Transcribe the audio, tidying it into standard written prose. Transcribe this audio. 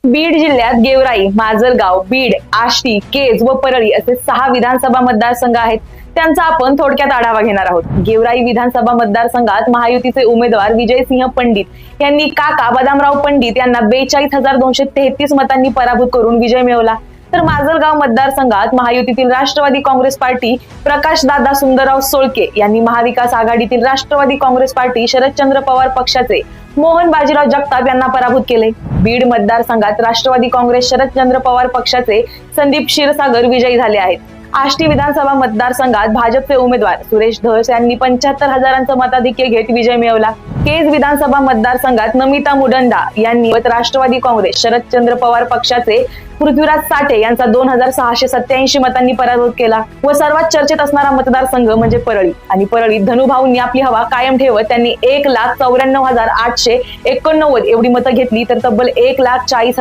बीड जिल्ह्यात गेवराई, माजलगाव, बीड, आष्टी, केज व परळी असे 6 विधानसभा मतदारसंघ आहेत. त्यांचा आपण थोडक्यात आढावा घेणार आहोत. गेवराई विधानसभा मतदारसंघात महायुतीचे उमेदवार विजयसिंह पंडित यांनी काका बदामराव पंडित यांना 42,233 मतांनी पराभूत करून विजय मिळवला. तर माजलगाव मतदारसंघात महायुतीतील राष्ट्रवादी काँग्रेस पार्टी प्रकाशदादा सुंदरराव सोळके यांनी महाविकास आघाडीतील राष्ट्रवादी काँग्रेस पार्टी शरदचंद्र पवार पक्षाचे मोहन बाजीराव जगताप यांना पराभूत केले. बीड मतदारसंघात राष्ट्रवादी काँग्रेस शरदचंद्र पवार पक्षाचे संदीप क्षीरसागर विजयी झाले आहेत. आष्टी विधानसभा मतदारसंघात भाजपचे उमेदवार सुरेश धस यांनी 75,000 मताधिक्य घेत विजय मिळवला. केज विधानसभा मतदारसंघात नमिता मुडंडा यांनी राष्ट्रवादी काँग्रेस शरदचंद्र पवार पक्षाचे पृथ्वीराज साठे यांचा 2,687 मतांनी पराभूत केला. व सर्वात चर्चेत असणारा मतदारसंघ म्हणजे परळी. आणि परळीत धनुभाऊंनी आपली हवा कायम ठेवत त्यांनी 1,94,889 एवढी मतं घेतली, तर तब्बल 1,40,000